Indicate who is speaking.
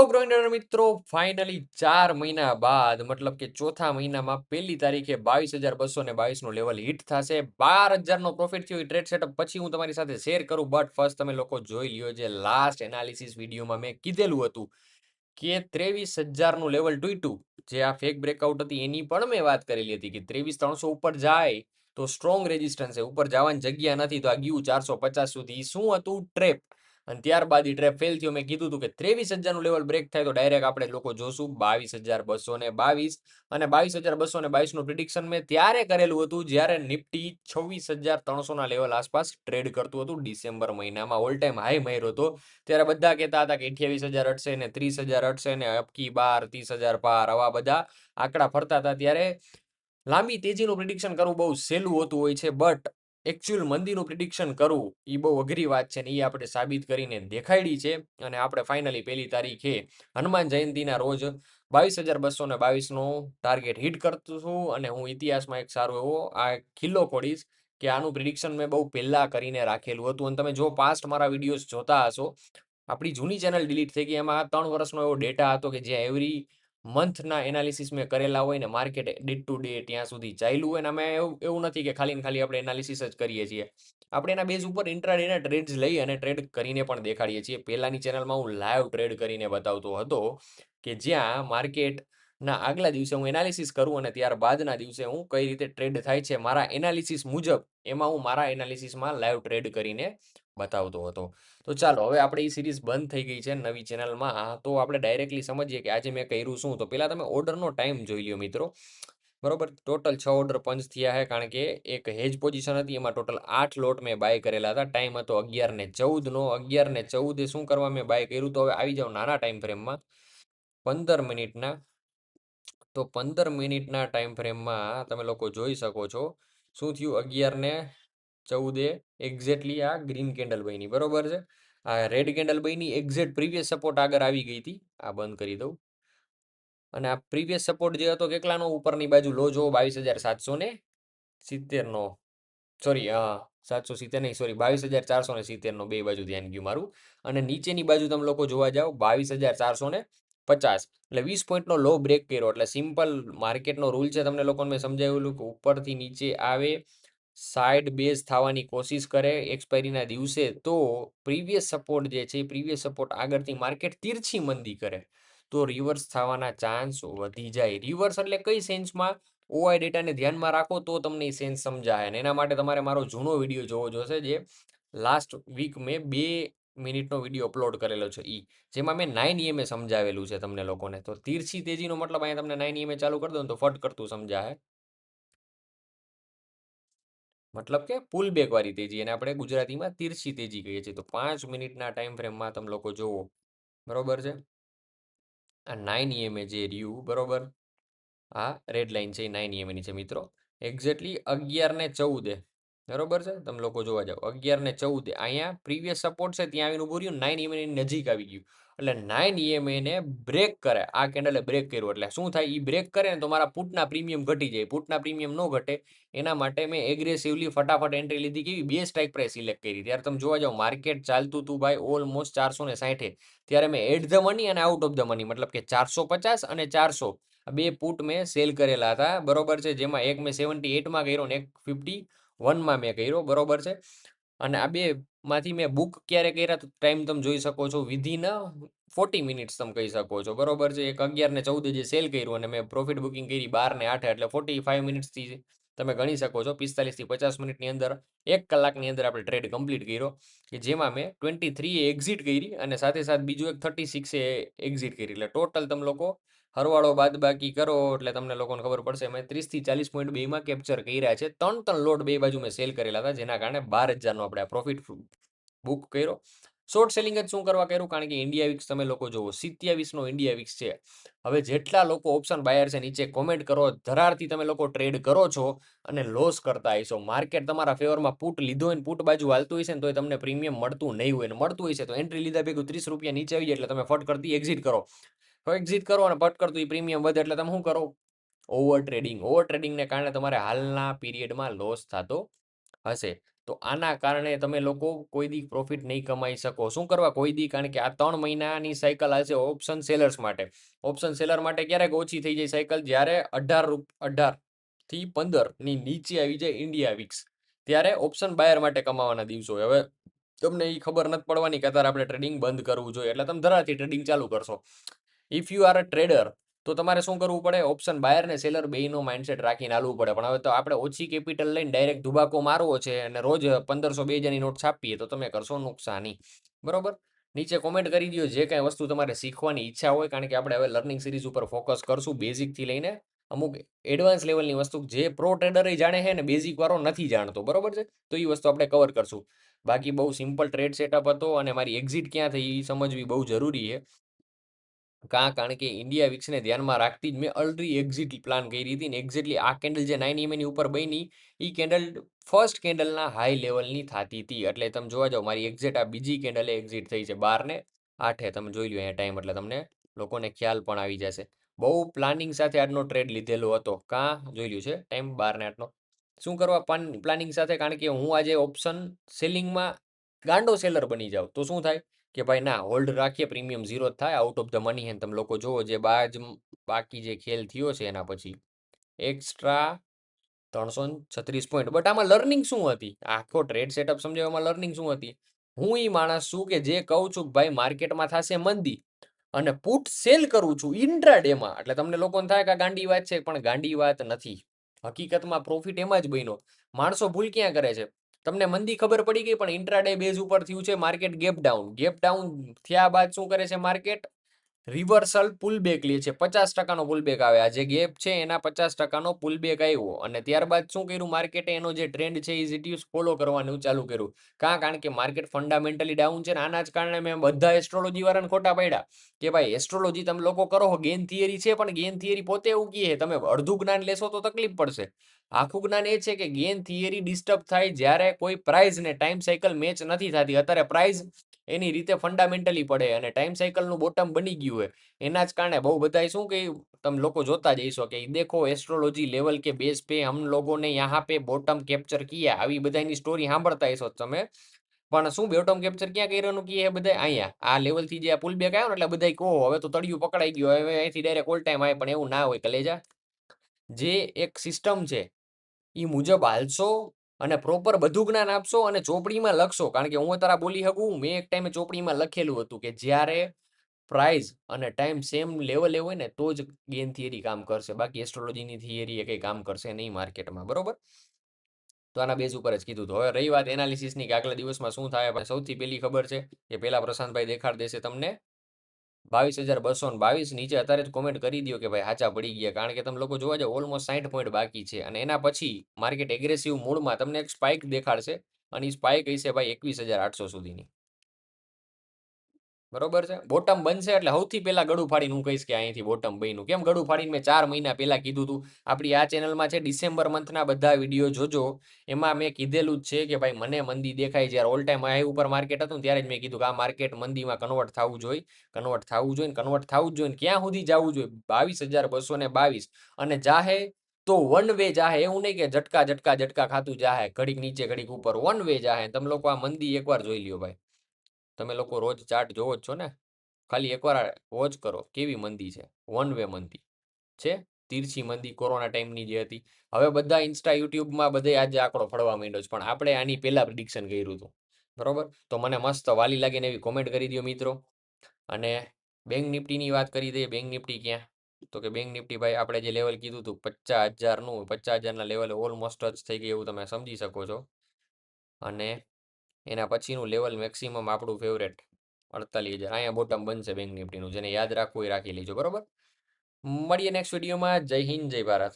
Speaker 1: ગ્રોઈન્ડર મિત્રો ફાઇનલી 4 મહિના બાદ મતલબ કે ચોથા મહિનામાં 1લી તારીખે 22,222 નું લેવલ હિટ થશે. 12,000 નો પ્રોફિટ થયો. ટ્રેડ સેટઅપ પછી હું તમારી સાથે શેર કરું, બટ ફર્સ્ટ તમે લોકો જોઈ લ્યો જે લાસ્ટ એનાલિસિસ વિડીયોમાં મેં કીધેલું હતું કે 23,000 નું લેવલ તૂટ્યું. જે આ ફેક બ્રેકઆઉટ હતી એની પણ મેં વાત કરેલી હતી કે 23,300 ઉપર જાય તો સ્ટ્રોંગ રેઝિસ્ટન્સ છે, ઉપર જવાની જગ્યા નથી, તો આ ગયું 450 સુધી. શું હતું? ટ્રેપ. અને ત્યારબાદ એ ટ્રેપ ફેલ થયો. મેં કીધું હતું કે 23,000 નું લેવલ બ્રેક થાય તો ડાયરેક્ટ આપણે લોકો જોશું 22,222 અને 22,222 નું પ્રિડિક્શન મેં ત્યારે કરેલું હતું જ્યારે નિફ્ટી 26,300 ના લેવલ આસપાસ ટ્રેડ કરતું હતું. ડિસેમ્બર મહિનામાં ઓલ ટાઈમ હાઈ માર્યો હતો. ત્યારે બધા કહેતા હતા કે 28,000 અટશે ને 30,000 અટશે ને અબકી બાર 30,000 પાર, આવા બધા આંકડા ફરતા હતા. ત્યારે લાંબી તેજીનું પ્રિડિક્શન કરવું બહુ સહેલું હોતું હોય છે, બટ એકચ્યુઅલ મંદીનું પ્રિડિક્શન કરવું એ બહુ અઘરી વાત છે ને એ આપણે સાબિત કરીને દેખાડી છે. અને આપણે ફાઇનલી 1લી તારીખે હનુમાન જયંતિના રોજ 22,222નો ટાર્ગેટ હિટ કરશું. અને હું ઇતિહાસમાં એક સારો એવો આ ખીલ્લો ખોડીશ કે આનું પ્રિડિક્શન મેં બહુ પહેલા કરીને રાખેલું હતું. અને તમે જો પાસ્ટ મારા વિડીયોઝ જોતા હશો, આપણી જૂની ચેનલ ડિલીટ થઈ ગઈ, એમાં 3 વર્ષનો એવો ડેટા હતો કે જ્યાં એવરી મંથના એનાલિસિસ મેં કરેલા હોય ને માર્કેટ ડે ટુ ડે ત્યાં સુધી ચાલ્યું હોય. ને અમે એવું નથી કે ખાલી ને ખાલી આપણે એનાલિસિસ જ કરીએ છીએ, આપણે એના બેઝ ઉપર ઇન્ટ્રાડેના ટ્રેડ્સ લઈ અને ટ્રેડ કરીને પણ દેખાડીએ છીએ. પહેલાની ચેનલમાં હું લાઈવ ટ્રેડ કરીને બતાવતો હતો કે જ્યાં માર્કેટના આગલા દિવસે હું એનાલિસિસ કરું અને ત્યારબાદના દિવસે હું કઈ રીતે ટ્રેડ થાય છે મારા એનાલિસિસ મુજબ, એમાં હું મારા એનાલિસિસમાં લાઈવ ટ્રેડ કરીને બતાવતો હતો. તો ચાલો, હવે આપણે એ સિરીઝ બંધ થઈ ગઈ છે નવી ચેનલમાં, તો આપણે ડાયરેક્ટલી સમજીએ કે આજે મેં કર્યું શું. તો પહેલા તમે ઓર્ડરનો ટાઈમ જોઈ લ્યો મિત્રો. બરોબર, ટોટલ 6 ઓર્ડર પંચ થયા છે, કારણ કે એક હેજ પોઝિશન હતી એમાં ટોટલ 8 લોટ મેં બાય કરેલા હતા. ટાઈમ હતો 11:14 નો. 11:14 શું કરવા મેં બાય કર્યું? તો હવે આવી જાવ નાના ટાઈમ ફ્રેમમાં 15 મિનિટના. તો 15 મિનિટના ટાઈમ ફ્રેમમાં તમે લોકો જોઈ શકો છો શું થયું. 11:14 એક્ઝેક્ટલી આ ગ્રીન કેન્ડલ બની, બરોબર છે. આ રેડ કેન્ડલ બની એક્ઝેક્ટ પ્રીવિયસ સપોર્ટ આગળ આવી ગઈ હતી. આ બંધ કરી દઉં. અને આ પ્રીવિયસ સપોર્ટ જે હતો કેટલાનો? ઉપરની બાજુ લો જો 22,770નો, સોરી 770 નહીં, સોરી 22,470નો, બે બાજુ ધ્યાન ગયું મારું. અને નીચેની બાજુ તમે લોકો જોવા જાઓ 22,450, એટલે 20 પોઈન્ટનો લો બ્રેક કર્યો. એટલે સિમ્પલ માર્કેટનો રૂલ છે, તમને લોકોને મેં સમજાવેલું કે ઉપરથી નીચે આવે, સાઈડ બેઝ થવાની કોશિશ કરે એક્સપાયરીના દિવસે, તો પ્રીવિયસ સપોર્ટ જે છે એ પ્રીવિયસ સપોર્ટ આગળથી માર્કેટ તીરછી મંદી કરે તો રિવર્સ થવાના ચાન્સ વધી જાય. રિવર્સ એટલે કઈ સેન્સમાં? ઓઆઈ ડેટાને ધ્યાનમાં રાખો તો તમને એ સેન્સ સમજાય. અને એના માટે તમારે મારો જૂનો વિડીયો જોવો જોશે, જે લાસ્ટ વીક મેં 2 મિનિટનો વિડીયો અપલોડ કરેલો છે, જેમાં મેં 9 EMA સમજાવેલું છે તમને લોકોને. તો તીરછી તેજીનો મતલબ અહીંયા તમને 9 EMA ચાલુ કરી દો ને તો ફટ કરતું સમજાય, મતલબ કે પુલ બેક વાળી તેજી, અને આપણે ગુજરાતીમાં તીરછી તેજી કહીએ છીએ. તો 5 મિનિટના ટાઈમ ફ્રેમમાં તમે લોકો જોવો, બરોબર છે. આ 9 EMA જે રહ્યું, બરોબર, આ રેડ લાઇન છે એ 9 EMA ની છે મિત્રો. એક્ઝેક્ટલી 11:14, બરોબર છે. તમે લોકો જોવા જાઓ 11:14, અહીંયા પ્રીવિયસ સપોર્ટ છે ત્યાં આવીને ઉભું રહ્યું, 9 EMA ની નજીક આવી ગયું. એટલે 9 EMA ને બ્રેક કરે, આ કેન્ડલે બ્રેક કર્યું એટલે શું થાય? એ બ્રેક કરે ને તો મારા પુટના પ્રીમિયમ ઘટી જાય. પુટના પ્રીમિયમ ન ઘટે એના માટે મેં એગ્રેસિવલી ફટાફટ એન્ટ્રી લીધી. કેવી? બે સ્ટ્રાઇક પ્રાઇસ સિલેક્ટ કરી. ત્યારે તમે જોવા જાઓ માર્કેટ ચાલતું હતું ભાઈ ઓલમોસ્ટ 460, ત્યારે મેં એટ ધ મની અને આઉટ ઓફ ધ મની, મતલબ કે 450 અને 400, આ બે પુટ મેં સેલ કરેલા હતા, બરોબર છે. જેમાં એક મેં 78માં કર્યો ને એક 51માં મેં કર્યો, બરોબર છે. અને આ બે માંથી મેં બુક ક્યારે કર્યા? તો ટાઈમ તમે જોઈ શકો છો, વિધિન 40 મિનિટ્સ તમે કહી શકો છો, બરોબર છે. એક 11:14 જે સેલ કર્યું અને મેં પ્રોફિટ બુકિંગ કરી 12:08, એટલે 45 મિનિટ્સથી તમે ગણી શકો છો 45 થી 50 મિનિટની અંદર, 1 કલાકની અંદર આપણે ટ્રેડ કમ્પ્લીટ કર્યો, કે જેમાં મેં 23 એક્ઝિટ કરી અને સાથે સાથે બીજું એક 36 એક્ઝિટ કરી. એટલે ટોટલ તમે લોકો હરવાળો બાદ બાકી કરો એટલે તમને લોકોને ખબર પડશે મેં 30 થી 40 પોઈન્ટ બેમાં કેપ્ચર કર્યા છે. 3 લોટ બે બાજુ મેં સેલ કરેલા હતા, જેના કારણે 12,000નો આપણે પ્રોફિટ બુક કર્યો. શોર્ટ સેલિંગ જ શું કરવા કર્યું? કારણ કે ઇન્ડિયા વિક્સ તમે લોકો જોવો 27નો ઇન્ડિયા વિક્સ છે. હવે જેટલા લોકો ઓપ્શન બાયર છે નીચે કોમેન્ટ કરો, ધરારથી તમે લોકો ટ્રેડ કરો છો અને લોસ કરતા હશો. માર્કેટ તમારા ફેવરમાં પુટ લીધો હોય ને પુટ બાજુ હાલતું હશે ને તો તમને પ્રીમિયમ મળતું નહીં હોય, ને મળતું હશે તો એન્ટ્રી લીધા ભેગું 30 રૂપિયા નીચે આવી જાય એટલે તમે ફટ કરતી એક્ઝિટ કરો. તો એક્ઝિટ કરો અને ફટ કરતું પ્રીમિયમ વધે એટલે તમે શું કરો? Over trading. ઓવર ટ્રેડિંગને કારણે તમારે હાલના પીરિયડમાં લોસ થતો હશે. તો તો આના કારણે તમે લોકો કોઈ દી પ્રોફિટ નહીં કમાઈ શકો. શું કરવા કોઈ દી? કારણ કે આ 3 મહિનાની સાયકલ આવશે ઓપ્શન સેલર્સ માટે. ઓપ્શન સેલર માટે ક્યારેક ઓછી થઈ જાય સાયકલ જ્યારે 18 થી 15 ની નીચે આવી જાય ઇન્ડિયા વીક્સ, ત્યારે ઓપ્શન બાયર માટે કમાવાના દિવસો હોય. હવે તમને એ ખબર નથી પડવાની કે અત્યારે આપણે ટ્રેડિંગ બંધ કરવું જોઈએ, એટલે તમે ધરાથી ટ્રેડિંગ ચાલુ કરશો. If you are a trader તો તમારે શું કરવું પડે? ઓપ્શન બાયર ને સેલર બેયનો માઇન્ડસેટ રાખીને હાલવું પડે. પણ હવે તો આપણે ઓછી કેપિટલ લઈને ડાયરેક્ટ ધુબાકો મારવો છે અને રોજ 1500-2000ની નોટ છાપીએ તો તમે કરશો નુકસાની. બરોબર? નીચે કોમેન્ટ કરી દો જે કાંઈ વસ્તુ તમારે શીખવાની ઈચ્છા હોય, કારણ કે આપણે હવે લર્નિંગ સિરીઝ ઉપર ફોકસ કરશું બેઝિકથી લઈને અમુક એડવાન્સ લેવલની વસ્તુ જે પ્રો ટ્રેડર જાણે છે ને બેઝિક વાળો નથી જાણતો. બરોબર છે? તો એ વસ્તુ આપણે કવર કરશું. બાકી બહુ સિમ્પલ ટ્રેડ સેટઅપ હતો અને મારી એક્ઝિટ ક્યાં થઈ એ સમજવી બહુ જરૂરી છે. કારણ કે ઇન્ડિયા વિક્સને ધ્યાનમાં રાખતી જ મેં ઓલરેડી એક્ઝિટ પ્લાન કરી હતી ને એક્ઝેક્ટલી આ કેન્ડલ જે 9 ની ઉપર બની એ કેન્ડલ ફર્સ્ટ કેન્ડલના હાઈ લેવલની થતી હતી. એટલે તમે જોવા જાઓ મારી એક્ઝેક્ટ આ બીજી કેન્ડલે એક્ઝિટ થઈ છે 12 ને 8. તમે જોઈ લો અહીંયા ટાઈમ, એટલે તમને લોકોને ખ્યાલ પણ આવી જશે. બહુ પ્લાનિંગ સાથે આજનો ટ્રેડ લીધેલો હતો. જોઈ લ્યું છે ટાઈમ 12 ને 8નો. શું કરવા પ્લાનિંગ સાથે? કારણ કે હું આજે ઓપ્શન સેલિંગમાં ગાંડો સેલર બની જાઉં તો શું થાય કે ભાઈ ના હોલ્ડ રાખીએ, પ્રીમિયમ ઝીરો થાય, આઉટ ઓફ ધ મની. તમે લોકો જુઓ જે બાકી જે ખેલ થયો છે એના પછી એક્સ્ટ્રા 336 પોઈન્ટ. બટ આમાં લર્નિંગ શું હતી? આખો ટ્રેડ સેટઅપ સમજાવવામાં લર્નિંગ શું હતી? હું એ માણસ છું કે જે કહું છું કે ભાઈ માર્કેટમાં થશે મંદી અને પુટ સેલ કરું છું ઇન્ટ્રાડેમાં. એટલે તમને લોકોને થાય કે આ ગાંડી વાત છે, પણ ગાંડી વાત નથી. હકીકતમાં પ્રોફિટ એમાં જ બન્યો. માણસો ભૂલ ક્યાં કરે છે? તમને મંદી ખબર પડી ગઈ પણ ઇન્ટ્રાડે બેઝ ઉપર થયું છે માર્કેટ ગેપ ડાઉન થયા બાદ શું કરે છે માર્કેટ? રિવર્સલ પુલબેક લે છે. 50%નો પુલબેક આવે. આ જે ગેપ છે એના 50%નો પુલબેક આવ્યો અને ત્યારબાદ શું કર્યું માર્કેટે? એનો જે ટ્રેન્ડ છે એ જીટીયુસ ફોલો કરવાનું ચાલુ કર્યું. કારણ કે માર્કેટ ફંડામેન્ટલી ડાઉન છે ને આના જ કારણે મેં બધા એસ્ટ્રોલોજી વાળાને ખોટા પાડ્યા કે ભાઈ એસ્ટ્રોલોજી તમે લોકો કરો ગેન થિયરી છે, પણ ગેન થિયરી પોતે એવું કહે તમે અડધું જ્ઞાન લેશો તો તકલીફ પડશે. આખું જ્ઞાન એ છે કે ગેન થિયરી ડિસ્ટર્બ થાય જ્યારે કોઈ પ્રાઇઝ ને ટાઈમ સાયકલ મેચ નથી થતી. અત્યારે પ્રાઇઝ એની રીતે ફંડામેન્ટલી પડે અને ટાઈમ સાયકલનું બોટમ બની ગયું હોય એના જ કારણે બહુ બધા શું કે તમે લોકો જોતા જઈશો કે દેખો એસ્ટ્રોલોજી લેવલ કે બેઝ પે હમ લોગોને યહાં પે બોટમ કેપ્ચર કિયા, આવી બધાની સ્ટોરી સાંભળતા હશો તમે. પણ શું બોટમ કેપ્ચર ક્યાં કર્યાનું કે બધા અહીંયા આ લેવલથી જે પુલ બેક આવ્યો ને એટલે બધા કહો હવે તો તળિયું પકડાઈ ગયું, હવે અહીંથી ડાયરેક્ટ ઓલ ટાઈમ આવે. પણ એવું ના હોય કલેજા. જે એક સિસ્ટમ છે એ મુજબ હાલશો અને પ્રોપર બધું જ્ઞાન આપશો અને ચોપડીમાં લખશો. કારણ કે હું તારા બોલી શકું, મેં એક ટાઈમે ચોપડીમાં લખેલું હતું કે જ્યારે પ્રાઇઝ અને ટાઈમ સેમ લેવલે હોય ને તો જ ગેન થિયરી કામ કરશે, બાકી એસ્ટ્રોલોજીની થિયરી એ કંઈ કામ કરશે નહીં માર્કેટમાં. બરોબર? તો આના બેઝ ઉપર જ કીધું. તો હવે રહી વાત એનાલિસિસની કે આગલા દિવસમાં શું થાય. સૌથી પહેલી ખબર છે કે પહેલા પ્રશાંતભાઈ દેખાડ દેશે તમને 22,222. નીચે અત્યારે જ કોમેન્ટ કરી દો કે ભાઈ હાચા પડી ગયા. કારણ કે તમે લોકો જોવા જાવ ઓલમોસ્ટ 60 પોઈન્ટ બાકી છે અને એના પછી માર્કેટ એગ્રેસિવ મૂડમાં તમને એક સ્પાઇક દેખાડશે અને એ સ્પાઇક હશે ભાઈ 21,800 સુધીની. બરોબર છે? બોટમ બનશે એટલે સૌથી પહેલા ગળું ફાડીને હું કહીશ કે અહીંથી બોટમ બન્યું. કેમ ગળું ફાડીને? મેં 4 મહિના પહેલા કીધું હતું. આપણી આ ચેનલમાં છે ડિસેમ્બર મંથના બધા વિડીયો જોજો, એમાં મેં કીધેલું જ છે કે ભાઈ મને મંદી દેખાય. જ્યારે ઓલ ટાઈમ હાઈ ઉપર માર્કેટ હતું ત્યારે જ મેં કીધું કે આ માર્કેટ મંદીમાં કન્વર્ટ થવું જોઈએ, ક્યાં સુધી જવું જોઈએ? 22,222. અને જાહે તો વન વે જાહે, એવું નહીં કે ઝટકા ખાતું જાહે, ઘડીક નીચે ઘડીક ઉપર. વન વે જાહે. તમે લોકો આ મંદી એકવાર જોઈ લ્યો ભાઈ. તમે લોકો રોજ ચાર્ટ જોવો જ છો ને, ખાલી એકવાર વોચ કરો કેવી મંદી છે. વન વે મંદી છે, તીરછી મંદી કોરોના ટાઈમની જે હતી. હવે બધા ઇન્સ્ટા યુટ્યુબમાં બધે આજે આંકડો ફળવા માંડ્યો છે, પણ આપણે આની પહેલા પ્રિડિક્શન કર્યું હતું. બરોબર? તો મને મસ્ત વાલી લાગીને એવી કોમેન્ટ કરી દો મિત્રો. અને બેંક નિફ્ટીની વાત કરી દઈએ. બેંક નિફ્ટી ક્યાં? તો કે બેંક નિફ્ટી ભાઈ આપણે જે લેવલ કીધું હતું 50,000નું, 50,000ના લેવલે ઓલમોસ્ટ ટચ થઈ ગયું એવું તમે સમજી શકો છો. અને એના પછીનું લેવલ મેક્સિમમ આપણું ફેવરેટ 48,000. અહીંયા બોટમ બનશે બેંક નિફ્ટીનું. જેને યાદ રાખવું એ રાખી લેજો. બરોબર? મળીએ નેક્સ્ટ વિડીયોમાં. જય હિન્દ, જય ભારત.